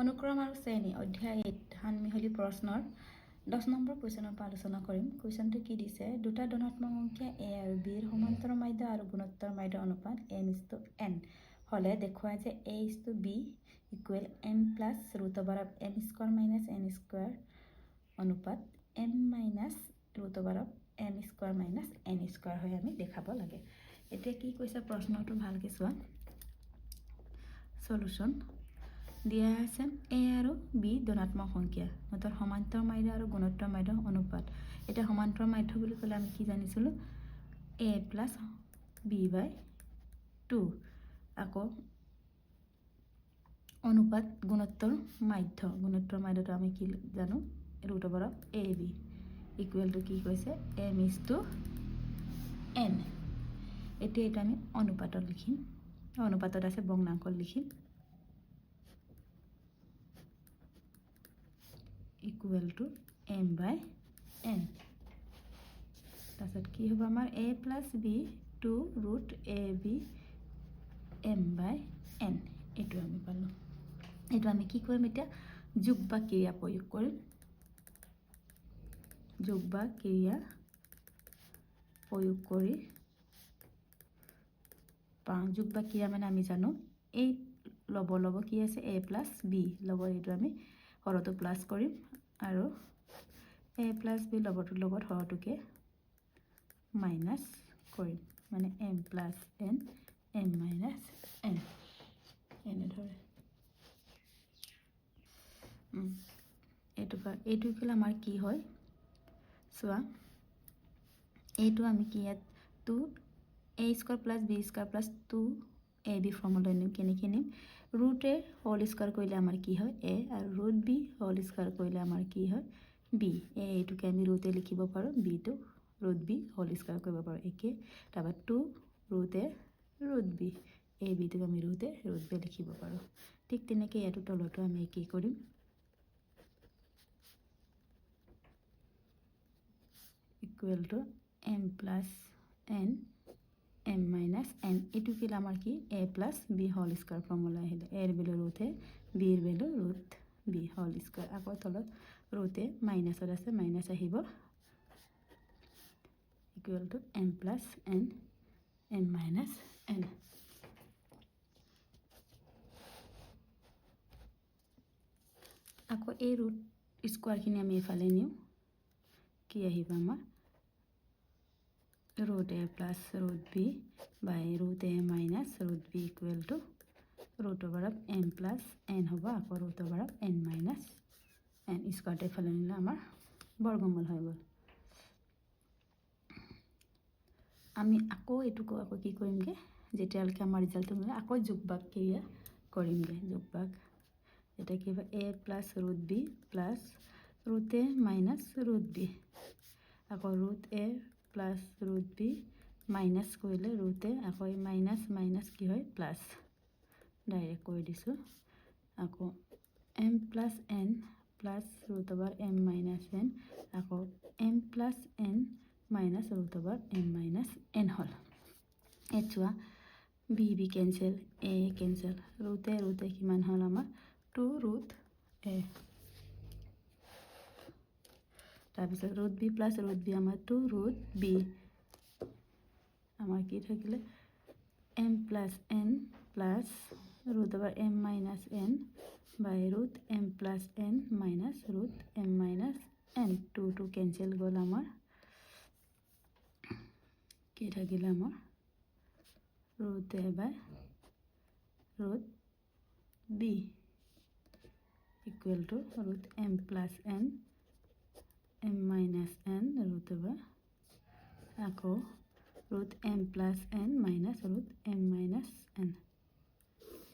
অনুক্ৰম আৰু শ্ৰেণী অধ্যায় 8 সানমিহলি প্ৰশ্নৰ 10 নম্বৰ কুৱেশ্যনৰ পৰা আলোচনা কৰিম। কুৱেশ্যনটো কি দিছে? দুটা ধনাত্মক সংখ্যা a আৰু b ৰ সমান্তৰ মাধ্য আৰু গুণোত্তৰ মাধ্য অনুপাত m:n হলে দেখুৱায় যে a:b equal m plus root over of m square minus n square অনুপাত m minus root over of m square minus n square হৈ আমি দেখাব লাগে। এতিয়া কি কৈছে প্ৰশ্নটো ভালকৈ চোৱা। সলিউশন দিয়া আছে a আৰু b ধনাত্মক সংখ্যা সিহঁতৰ সমান্তৰ মাধ্য আৰু গুণোত্তৰ মাধ্য অনুপাত। এটা সমান্তৰ মাধ্য বুলি ক'লে আমি কি জানিছিলোঁ a প্লাছ b বাই 2 আকৌ অনুপাত গুণোত্তৰ মাধ্যটো আমি কি জানো root over of a b equal two কি কৈছে m:n। এতিয়া এটা আমি অনুপাতত লিখিম, অনুপাতত আছে ভগ্নাংশত লিখিম ইকুৱেল টু m/n। তাৰপিছত কি হ'ব আমাৰ a plus b 2 root a b m/n। এইটো আমি পালোঁ। এইটো আমি কি কৰিম এতিয়া যোগ বা ক্ৰিয়া প্ৰয়োগ কৰিম। যোগ বা ক্ৰিয়া প্ৰয়োগ কৰি যোগ বা ক্ৰিয়া মানে আমি জানো এই ল'ব কি আছে a প্লাছ b ল'ব, এইটো আমি হৰটো প্লাছ কৰিম আৰু a প্লাছ b ল'বটোৰ লগত হৰটোকে মাইনাছ কৰিম, মানে m plus n m minus n এনেদৰে। এইটো ইফালে আমাৰ কি হয় চোৱা, এইটো আমি কি ইয়াত 2 a square plus b square plus 2 ab ফৰ্মলৈ নিম। কেনেকৈ নিম ৰুট a হোল স্কোৱাৰ কৰিলে আমাৰ কি হয় a আৰু ৰুট b হোল স্কোৱাৰ কৰিলে আমাৰ কি হয় b। এইটোকে আমি ৰুট a লিখিব পাৰোঁ, bটো ৰুট b হোল স্কোৱাৰ কৰিব পাৰোঁ একে। তাৰপৰা 2 root a root b a bটোক আমি ৰুট a ৰুট b লিখিব পাৰোঁ। ঠিক তেনেকৈ ইয়াতো তলতো আমি কি কৰিম equal to m plus n m minus n। এইটো কি আমাৰ কি a plus b whole square formula আহিলে, এৰ ভেলু ৰুট a বিৰ value root b whole square. আকৌ তলত ৰুট a মাইনাছত আছে মাইনাছ আহিব equal to m plus n m minus n। আকৌ এই ৰুট স্কোৱাৰখিনি আমি এইফালে নিওঁ, কি আহিব আমাৰ root a plus root b by root a minus root b equal to root over of m plus n হ'ব, আকৌ root over of n minus n স্কোৱাৰটো এইফালে নিলে আমাৰ বৰ্গমূল হৈ গ'ল। আমি আকৌ এইটোকো আকৌ কি কৰিমগৈ যেতিয়ালৈকে আমাৰ ৰিজাল্টটো মিলে আকৌ যোগ ভাগ ক্ৰিয়া কৰিমগৈ। যোগ ভাগ এটা কি হ'ব a plus root b plus root a minus root b আকৌ root a plus root b minus কৰিলে ৰুট a আকৌ এই মাইনাছ মাইনাছ কি হয় প্লাছ, ডাইৰেক্ট কৰি দিছোঁ। আকৌ m plus n plus root over m minus n আকৌ m plus n minus root over m minus n হ'ল। ইয়াত চোৱা b cancel a cancel, root a কিমান হ'ল আমাৰ 2 ৰুট a। তাৰপিছত root b plus root b আমাৰ 2 root b, আমাৰ কি থাকিলে m plus n plus root over m minus n by root m plus n minus root m minus n। 2 cancel গ'ল, আমাৰ কি থাকিলে আমাৰ root a by root b equal to root m plus n m minus n root over আকৌ root m plus n minus root m minus n।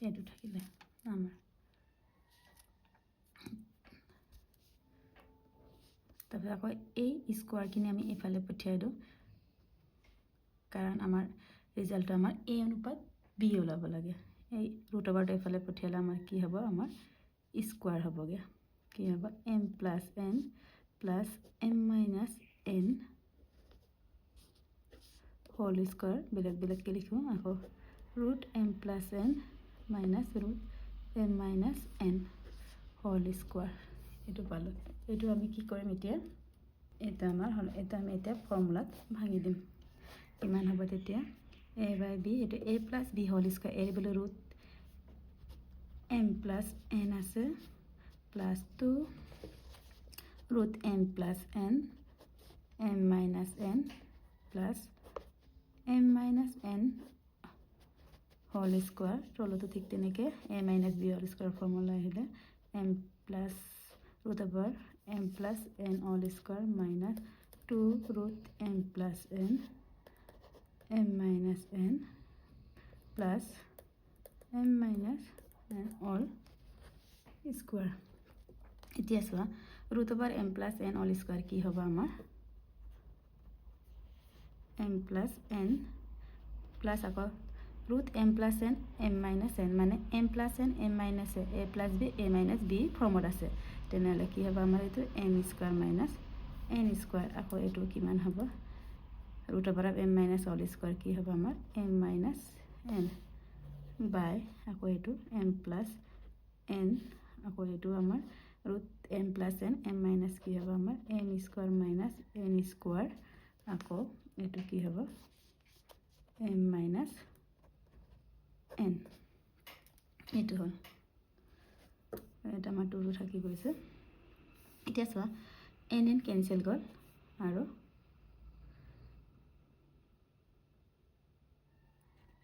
এইটো থাকিলে আমাৰ। তাৰপিছত আকৌ এই স্কোৱাৰখিনি আমি এইফালে পঠিয়াই দিওঁ, কাৰণ আমাৰ ৰিজাল্টটো আমাৰ a অনুপাত b ওলাব লাগে। এই ৰুট অভাৰটো এইফালে পঠিয়ালে আমাৰ কি হ'ব আমাৰ স্কোৱাৰ হ'বগৈ, কি হ'ব m plus n plus m minus n whole square বেলেগ বেলেগকৈ লিখোঁ। আকৌ root m plus n minus root m minus n whole square এইটো পালোঁ এইটো আমি কি কৰিম এতিয়া এটা আমাৰ হ'ল এটা আমি এতিয়া ফৰ্মুলাত ভাঙি দিম কিমান হ'ব তেতিয়া a বাই b এইটো a plus b whole square এৰ বোলে ৰুট m প্লাছ n আছে plus 2 root m plus n m minus n plus m minus n whole square তলতো ঠিক তেনেকৈ a minus b whole square formula আহিলে m plus root over m plus n whole square minus 2 root m plus n m minus n plus m minus n all square এতিয়া চোৱা root over m plus n all square কি হ'ব আমাৰ m plus n plus আকৌ root m plus n m minus n মানে m plus n m minus a plus b a minus b ফৰ্মত আছে তেনেহ'লে কি হ'ব আমাৰ এইটো m square minus n square আকৌ এইটো কিমান হ'ব root over of m minus all square কি হবে আমার m minus n by আকৌ এটো m plus n আকৌ এটো আমার root m plus n m minus কি হবে আমার m square minus n square আকৌ এটো কি হবে m minus n এটো হল এটা আমার 2 থাকি গৈছে এতিয়া চোৱা n n ক্যান্সেল গল আৰু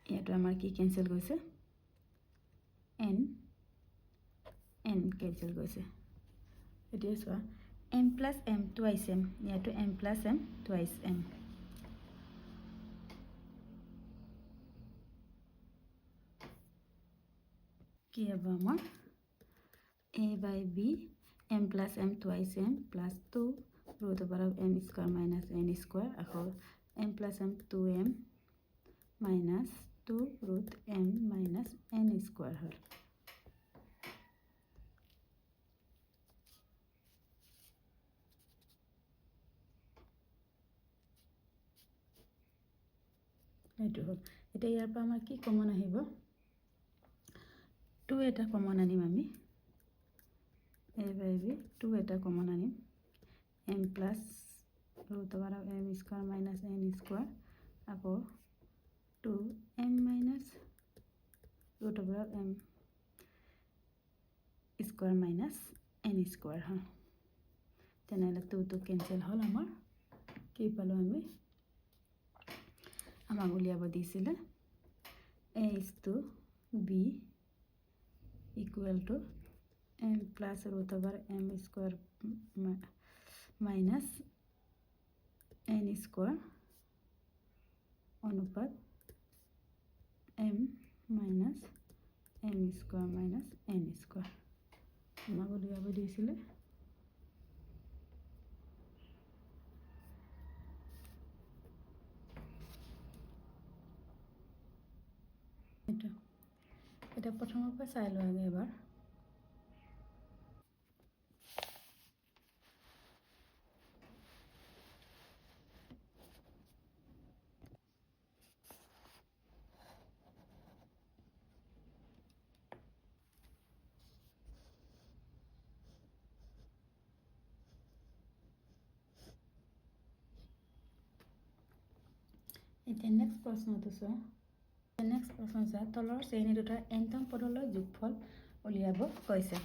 এইটো আমাৰ কি ক্যান্সেল গৈছে n n ক্যান্সেল গৈছে এতিয়া চোৱা m plus m twice m ইয়াটো m plus m twice m কি হ'ব আমাৰ a by b m plus m twice m plus 2 root over of m square minus n square আকৌ m plus m 2m minus 2 root m minus n square হল এইটো হল এটা ইয়াৰ পৰা আমাৰ কি common আহিব 2 এটা কমন আনিম আমি a by b 2 এটা কমন আনিম m plus root over of m square minus n square আকৌ 2 m minus root over of m square minus n square হল তেনেহলে 2 to cancel হল আমাৰ কি পালো আমি আমাক উলিয়াব দিছিলে a is to b equal to m plus root over m square minus n square অনুপাত m minus m square minus n square আমাক উলিয়াব দিছিলে এটা প্ৰথমৰ পৰা চাই লওঁ আমি এবাৰ এতিয়া নেক্সট প্ৰশ্নটো চোৱা নেক্সট প্ৰশ্ন চোৱা তলৰ শ্ৰেণী দুটাৰ nতম পদলৈ যোগফল উলিয়াব কৈছে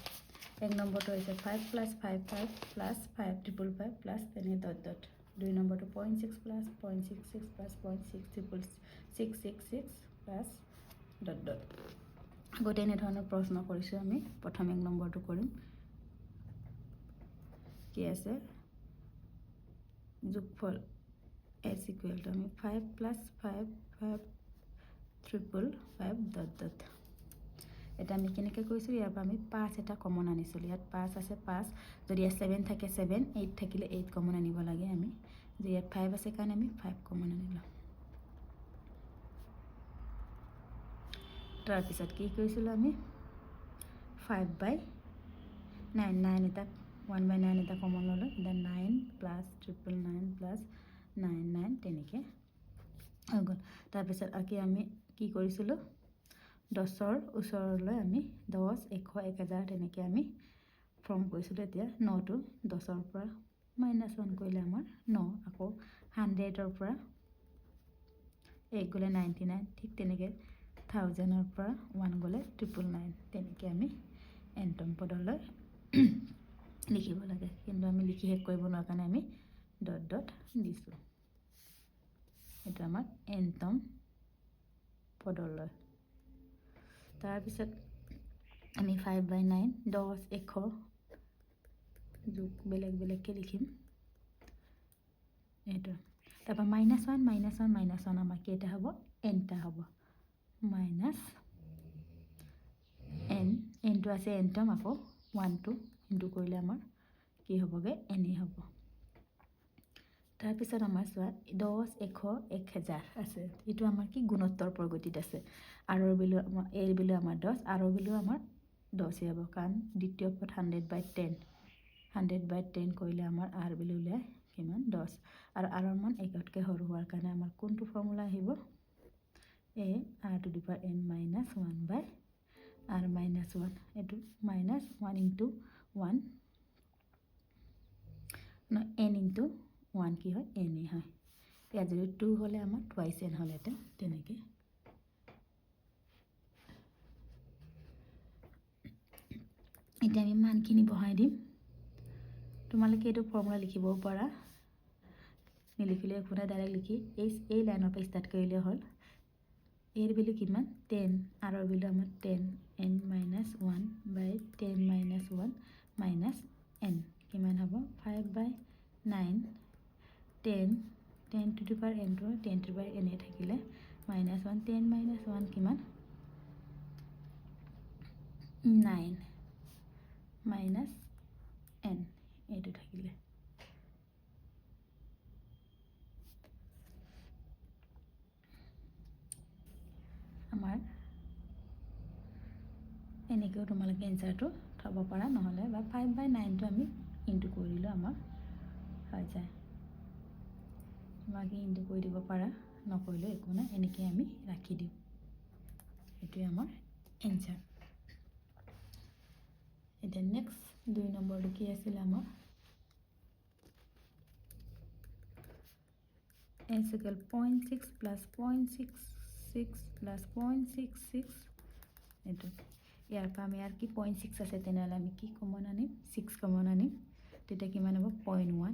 এক নম্বৰটো হৈছে 5 plus 5 5 plus 5 triple 5 plus তেনে ডট ডট দুই নম্বৰটো 0.6 plus 0.66 plus 0.6 triple 666 plus dot dot আগতে এনেধৰণৰ প্ৰশ্ন কৰিছোঁ আমি প্ৰথম এক নম্বৰটো কৰিম কি আছে যোগফল is equal to 5 plus 5 5 triple 5 dot dot এটা আমি কেনেকৈ কৈছোঁ ইয়াৰ পৰা আমি 5 এটা কমন আনিছিলোঁ ইয়াত 5 আছে 5 যদি ইয়াত 7 থাকে 7 8 থাকিলে 8 কমন আনিব লাগে আমি যে ইয়াত 5 আছে কাৰণে আমি 5 কমন আনিলোঁ তাৰপিছত কি কৈছিলোঁ আমি 5 by 9 9 এটা 1 by 9 এটা কমন ল'লোঁ এটা 9 plus triple 9 plus 9 9 তেনেকৈ হৈ গ'ল তাৰপিছত আকৌ আমি কি কৰিছিলোঁ 10ৰ ওচৰলৈ আমি 10 100 1000 তেনেকৈ আমি ফৰ্ম কৰিছিলোঁ এতিয়া 9টো 10ৰ পৰা -1 কৰিলে আমাৰ 9 আকৌ 100ৰ পৰা 1 গ'লে 99 ঠিক তেনেকৈ 1000ৰ পৰা 1 গ'লে 999 তেনেকৈ আমি এনটম পদলৈ লিখিব লাগে কিন্তু আমি লিখি শেষ কৰিব নোৱাৰা কাৰণে আমি ডট ডট দিছোঁ এটা আমাৰ এনটম পদলৈ তাৰপিছত আমি 5/9 10 100 যোগ বেলেগ বেলেগকৈ লিখিম এইটো তাৰপৰা -1 -1 আমাৰ কেইটা হ'ব nটা হ'ব মাইনাছ n nটো আছে এনটম আকৌ 1টো ইনটু কৰিলে আমাৰ কি হ'বগৈ n হ'ব তাৰপিছত আমাৰ চোৱা 10 100 1000 আছে এইটো আমাৰ কি গুণোত্তৰ প্ৰগতিত আছে আৰৰ বিলু আমাৰ এৰ বিলু আমাৰ 10 আৰৰ বিলু আমাৰ 10 হ'ব কাৰণ দ্বিতীয় পদ 100/10 100/10 কৰিলে আমাৰ আৰ বিলু ওলাই কিমান 10 আৰু আৰৰ মান 1তকৈ সৰু হোৱাৰ কাৰণে আমাৰ কোনটো ফৰ্মুলা আহিব a r⁴n - 1/r-1 এইটো -1 * 1 n * 1 কি হয় n হয় ইয়াত যদি 2 হ'লে আমাৰ টুৱাইচ n হ'লেহেঁতেন তেনেকৈ এতিয়া আমি মানখিনি বহাই দিম তোমালোকে এইটো ফৰ্মুলা লিখিবও পাৰা নিলিখিলে একো নাই ডাইৰেক্ট লিখি এই লাইনৰ পৰা ষ্টাৰ্ট কৰিলে হ'ল এৰ বিলু কিমান 10 আৰৰ বিলু আমাৰ 10 n - 1/10 - 1 মাইনাছ n কিমান হ'ব 5/9 10 10 টু দি পাৱাৰ n টো 10 টু দি পাৱাৰ n থাকিলে -1 10 - 1 কিমান 9 মাইনাছ n এইটো থাকিলে আমাৰ এনেকৈও তোমালোকে এনচাৰটো থ'ব পাৰা নহ'লে বা 5/9টো আমি ইনটু কৰিলেও আমাৰ হৈ যায় তোমালোকে ইনটু কৰি দিব পাৰা নকৰিলেও একো নাই এনেকৈ আমি ৰাখি দিওঁ এইটোৱে আমাৰ এনচাৰ এতিয়া নেক্সট 2 নম্বৰটো কি আছিলে আমাৰ n = 0.6 + 0.66 + 0.66 এইটো ইয়াৰ পৰা আমি আৰু কি 0.6 আছে তেনেহ'লে আমি কি কমন আনিম 6 কমন আনিম তেতিয়া কিমান হ'ব 0.1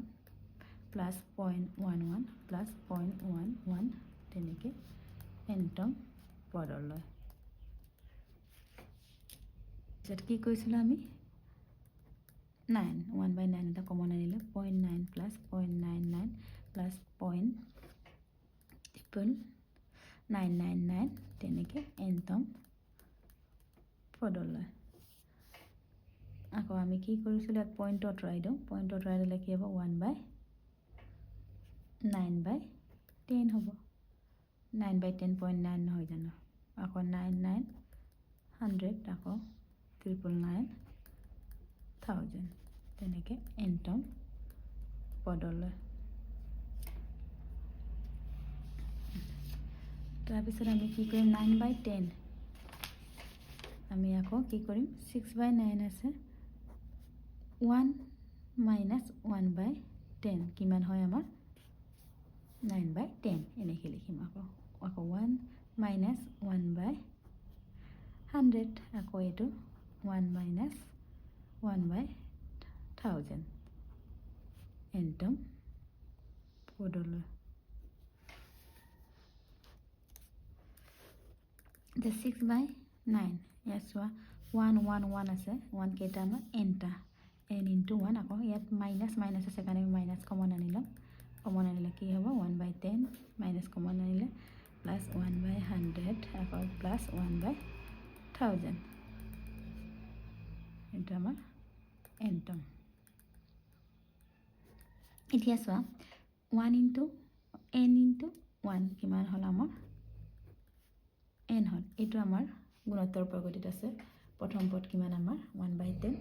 + 0.11 + 0.11 তেনেকৈ এনটম পদলৈ তাৰপিছত কি কৰিছিলোঁ আমি 9 1/9 এটা কমন আনিলে 0.9 + 0.99 + 0.999 তেনেকৈ এনটম পদলৈ আকৌ আমি কি কৰিছিলোঁ ইয়াত পইণ্ট আঁতৰাই দিওঁ পইণ্ট আঁতৰাই দিলে কি হ'ব 1/9/10 হ'ব 9/10 0.9 নহয় জানো আকৌ 99 100 আকৌ 999 1000 তেনেকৈ এনটম পদলৈ তাৰপিছত আমি কি কৰিম 9/10 আমি আকৌ কি কৰিম 6/9 আছে 1 - 1/10 কিমান হয় আমাৰ 9/10 এনেকৈ লিখিম আকৌ 1 - 1/100 আকৌ এইটো 1 - 1/1000 এনটম পদলৈ এতিয়া 6/9 ইয়াত চোৱা 1 1 1 আছে 1 কেইটা আমাৰ nটা n * 1 আকৌ ইয়াত মাইনাছ মাইনাছ আছে কাৰণে আমি মাইনাছ কমন আনি ল'ম কমন আনিলে কি হ'ব 1/10 মাইনাছ কমন আনিলে প্লাছ 1/100 আকৌ প্লাছ 1/1000 এইটো আমাৰ এনটম এতিয়া চোৱা 1 * n * 1 কিমান হ'ল আমাৰ n হ'ল এইটো আমাৰ গুণোত্তৰ প্ৰগতিত আছে প্ৰথম পদ কিমান আমাৰ 1/10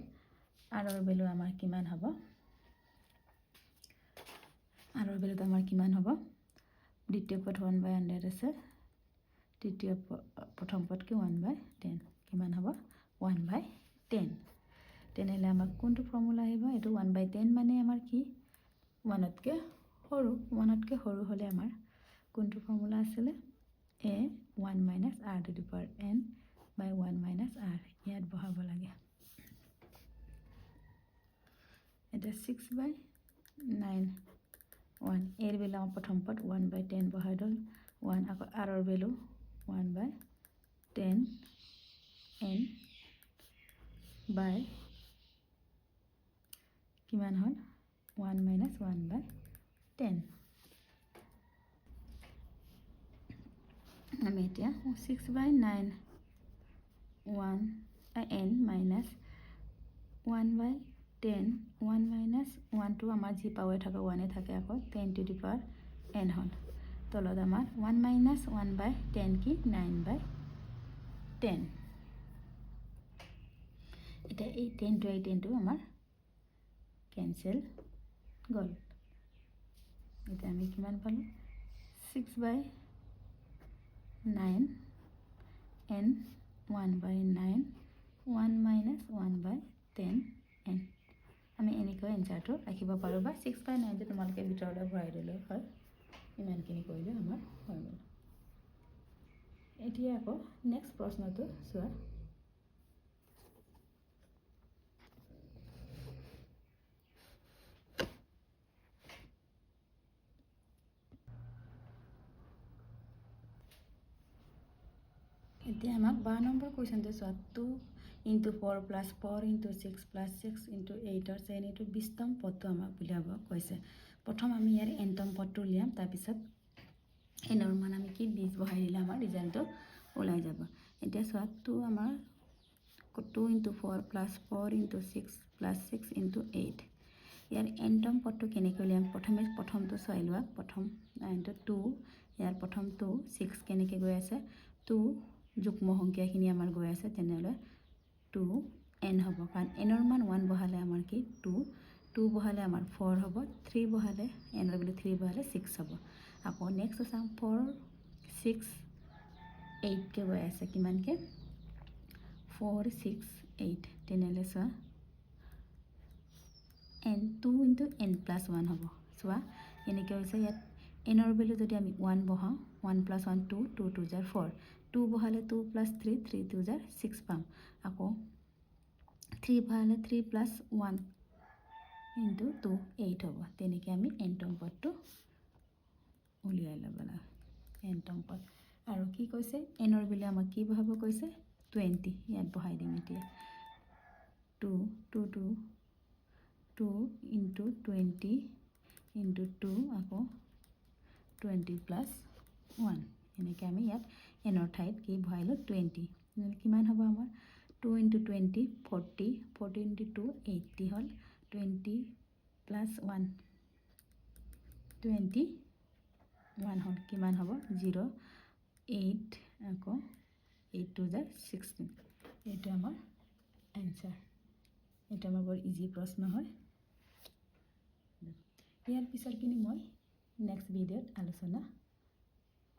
আৰৰ বিলু আমাৰ কিমান হ'ব আৰৰ বিলুটো আমাৰ কিমান হ'ব দ্বিতীয় পদ 1/100 আছে প্ৰথম পদ কি 1/10 কিমান হ'ব 1/10 তেনেহ'লে আমাক কোনটো ফৰ্মুলা আহিব এইটো 1/10 মানে আমাৰ কি 1তকৈ সৰু 1তকৈ সৰু হ'লে আমাৰ কোনটো ফৰ্মুলা আছিলে a 1 minus r to the power n by 1 minus r ইয়াত বহাব লাগে এটা 6/9 1 এর ভ্যালু আমার প্রথম পদ 1/10 বহাই দল 1 আকৌ r এর ভ্যালু 1/10 n by কিমান হল 1 minus 1/10 আমি এতিয়া 6/9 1 n minus 1/10 1 minus 1 to আমাৰ যি পাৱাৰ থাকে 1 এ থাকে আকৌ 10 to the power n হল তলত আমাৰ 1 minus 1/10 কি 9/10 এটা এই 10 to আমাৰ cancel গল এটা আমি কিমান পালো 6/9 n 1/9 1 minus 1/10 n আমি এনেকৈ এনসাৰটো ৰাখিব পাৰো বা 6/9 যে তোমালোকে ভিতৰলৈ ভৰাই দিলে হয় ইমানখিনি কৰিলে আমাৰ হৈ গ'ল এতিয়া আকৌ নেক্সট প্ৰশ্নটো চোৱা এতিয়া আমাক 12 নম্বৰ কোৱেশ্চনটো চোৱা 2 into 4 plus 4 into 6 plus 6 into 8 or 10 into 20তম পদটো আমাক উলিয়াব কৈছে প্ৰথম আমি ইয়াৰ nতম পদটো উলিয়াম তাৰ পিছত এনৰ মান আমি কি 20 বহাই দিলে আমাৰ ৰিজাল্টটো ওলাই যাব এতিয়া চোৱা 2 আমাৰ 2 into 4 plus 4 into 6 plus 6 into 8 ইয়াৰ nতম পদটো কেনেকৈ উলিয়াম প্ৰথমটো চাই লোৱা প্ৰথম 2 ইয়াৰ প্ৰথম 2 6 কেনেকৈ গৈ আছে 2 যুগ্ম সংখ্যাখিনি আমাৰ গৈ আছে তেনেহলে 2n হ'ব কাৰণ n ৰ মান 1 বহালে আমাৰ কি 2 বহালে আমাৰ 4 হ'ব 3 বহালে n ৰ ভ্যালু 3 বহালে 6 হ'ব আকৌ নেক্সট চাম 4 6 8 কে গৈ আছে কিমানকে 4 6 8 তেনেহলে চোৱা n 2 into n plus 1 হ'ব চোৱা এনেকৈ হৈছে ইয়াত n ৰ ভ্যালু যদি আমি 1 বহাও 1 plus 1 2 2 2 jar 4 2 বহালে 2 plus 3 3 2 jar 6 পাম আকৌ 3 বহালে 3 plus 1 into 2 8 হ'ব তেনেকৈ আমি nতম পদটো উলিয়াই ল'ব লাগে nতম পদ আৰু কি কৈছে n ৰ ভ্যালু আমাক কি বহাব কৈছে 20 ইয়াত বহাই দিম এতিয়া 2 2 2 2 into 20 into 2 আকৌ 20 plus 1 এনেকৈ আমি ইয়াত n ৰ ঠাইত কি ভৰাইলো 20 কিমান হ'ব আমাৰ 2 into 20 40 40 into 2 80 হল 20 plus 1 21 হল কিমান হ'ব 0 8 আকৌ 8 2 jar 16 এইটো আমাৰ आंसर এটা আমাৰ বৰ ইজি প্ৰশ্ন হয় ইয়াৰ পিছৰখিনি মই নেক্সট ভিডিঅ'ত আলোচনা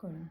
কৰিম